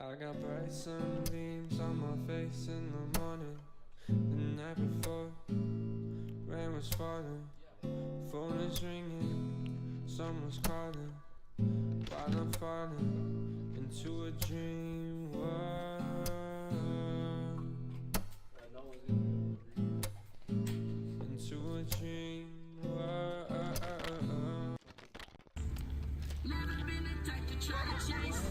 I got bright sunbeams on my face in the morning. The night before, rain was falling. Phone is ringing, someone's calling. While I'm falling into a dream world. Into a dream world. Never been the type to try to chase.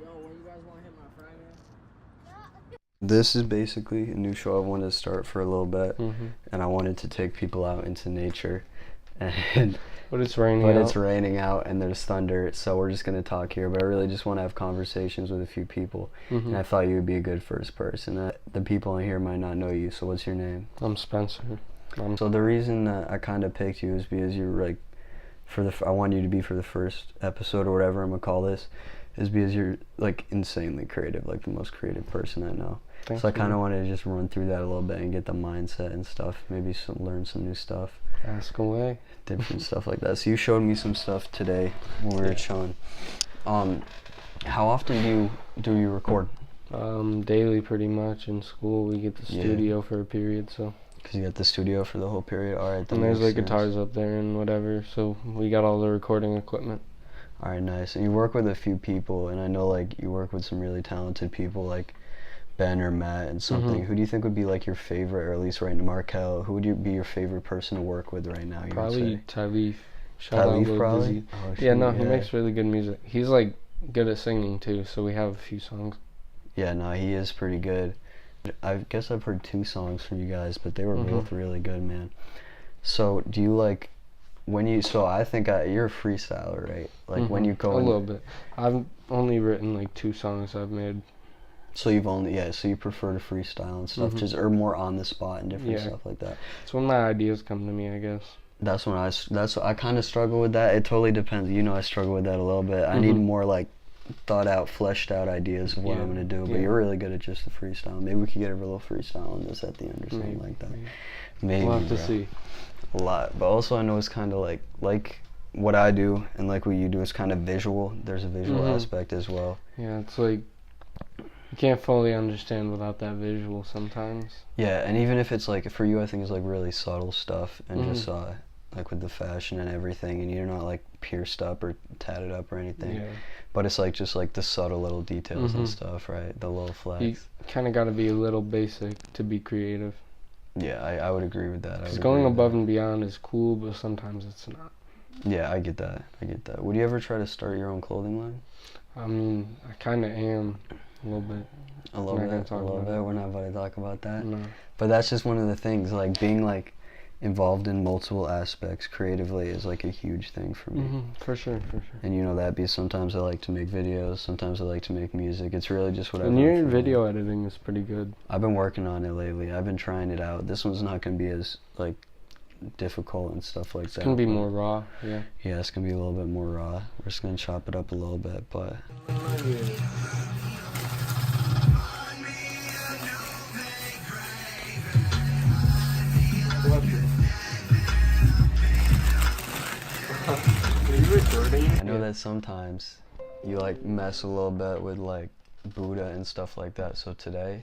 Yo, when you guys want to hit my fry, man? This is basically a new show I wanted to start for a little bit, Mm-hmm. and I wanted to take people out into nature, and But it's raining it's raining out and there's thunder, so we're just gonna talk here. But I really just want to have conversations with a few people, Mm-hmm. and I thought you would be a good first person. The people on here might not know you, so what's your name? I'm Spencer. So the reason that I kind of picked you is because you're like, I want you to be for the first episode or whatever I'm gonna call this, is because you're like insanely creative, like the most creative person I know. Thank So I you. kind of wanted to just run through that a little bit and get the mindset and stuff, maybe learn some new stuff, Ask away. different stuff like that. So you showed me some stuff today when we were chilling. How often do you record? Daily pretty much. In school we get the Yeah. studio for a period, so. Because you got the studio for the whole period. All right. that And there's makes like sense. guitars up there and whatever, so we got all the recording equipment. All right, nice. And you work with a few people, and I know like you work with some really talented people like Ben or Matt and something. Mhm. Who do you think would be like your favorite, or at least right now, Markel? Who would be your favorite person to work with right now? You Probably would say? Talif. Shout out Talif, Lil probably? Dizzy. Oh, Yeah, shoot, no, he makes really good music. He's like good at singing too, so we have a few songs. Yeah, no, he is pretty good. I guess I've heard 2 songs from you guys, but they were both really good, man. So do you like so I think you're a freestyler, right? Like when you go a little bit. I've only written like 2 songs I've made. So so you prefer to freestyle and stuff, just or more on the spot and different stuff like that. It's when my ideas come to me, I guess. That's I kind of struggle with that. It totally depends. I struggle with that a little bit. I need more like thought out, fleshed out ideas of what I'm gonna do. But you're really good at just the freestyle. Maybe we could get a little freestyle on this at the end or something like that. Maybe. We'll have to bro. see. A lot, but also I know it's kind of like what I do and like what you do is kind of visual. There's a visual aspect as well. Yeah, it's like you can't fully understand without that visual sometimes. Yeah, and even if it's like for you, I think it's like really subtle stuff and just like with the fashion and everything, and you're not like pierced up or tatted up or anything. Yeah. But it's like just like the subtle little details and stuff, right? The little flags. You kind of got to be a little basic to be creative. Yeah, I would agree with that. Because going above and beyond is cool, but sometimes it's not. Yeah, I get that. Would you ever try to start your own clothing line? I mean, I kind of am a little bit. A little bit. We're not about to talk about that. No. But that's just one of the things. Like being like involved in multiple aspects creatively is like a huge thing for me. For sure. And that because sometimes I like to make videos, sometimes I like to make music. It's really just whatever. And your video editing is pretty good. I've been working on it lately. I've been trying it out. This one's not going to be as like difficult and stuff like that. It's going to be more raw, yeah. Yeah, it's going to be a little bit more raw. We're just going to chop it up a little bit, but... I know that sometimes you like mess a little bit with like Buddha and stuff like that. So today,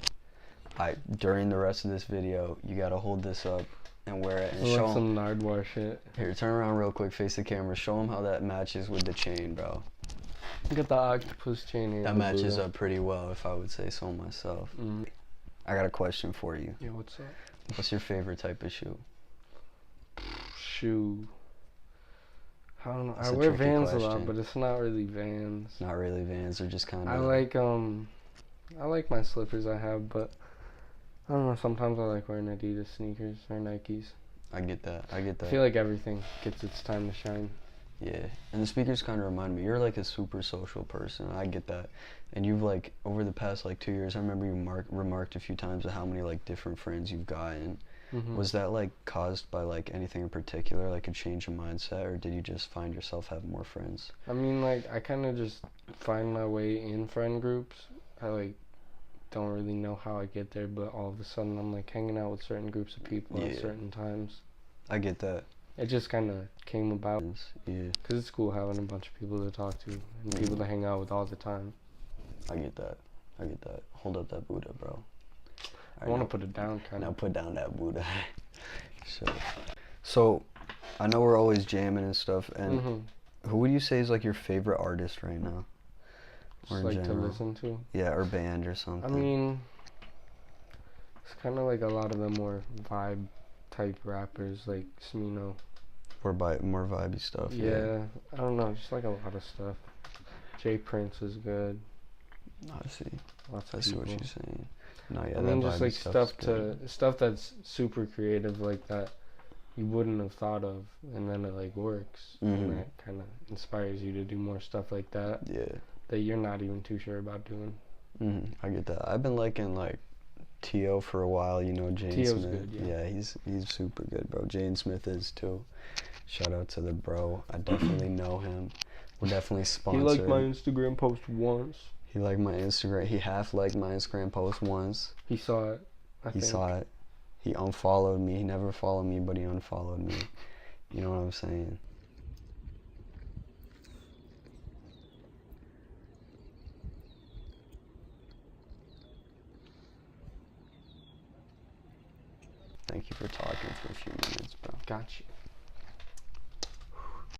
during the rest of this video, you gotta hold this up and wear it and show like some Nardwuar shit. Here, turn around real quick, face the camera. Show them how that matches with the chain, bro. Look at the octopus chain here. That matches up pretty well, if I would say so myself. I got a question for you. Yeah, what's up? What's your favorite type of shoe? Shoe. I don't know. That's I a wear tricky Vans a question. lot, but it's not really Vans. Not really Vans, they're just kind of... I like my slippers I have, but I don't know, sometimes I like wearing Adidas sneakers or Nikes. I get that. I feel like everything gets its time to shine. Yeah, and the speakers kind of remind me, you're like a super social person, I get that. And you've like, over the past like 2 years, I remember you remarked a few times of how many like different friends you've gotten. Was that like caused by like anything in particular, like a change in mindset, or did you just find yourself having more friends? I mean, like, I kind of just find my way in friend groups. I like don't really know how I get there, but all of a sudden I'm like hanging out with certain groups of people at certain times. I get that. It just kind of came about. Yeah, Because it's cool having a bunch of people to talk to and people to hang out with all the time. I get that. Hold up that Buddha, bro. I want to put it down, kind Now of. put down that Buddha. So, I know we're always jamming and stuff, and who would you say is like your favorite artist right now? Or Just in like general? to listen to. Yeah, or band or something. I mean, it's kind of like a lot of the more vibe type rappers, like Smino. or more vibey stuff. Yeah, I don't know, just like a lot of stuff. Jay Prince is good. I see. Lots I of see people. what you're saying. No, yeah, I mean, that just vibey like stuff's stuff that's super creative, like that you wouldn't have thought of, and then it like works, and that kind of inspires you to do more stuff like that. Yeah. That you're not even too sure about doing. I get that. I've been liking like T.O. for a while. You know, Jane T.O.'s Smith. good, yeah. He's super good, bro. Jane Smith is too. Shout out to the bro. I definitely know him. We're definitely sponsored. He liked my Instagram post once. He liked my Instagram. He half liked my Instagram post once. He saw it. I think. Saw it. He unfollowed me. He never followed me, but he unfollowed me. You know what I'm saying? Thank you for talking for a few minutes, bro. Got you.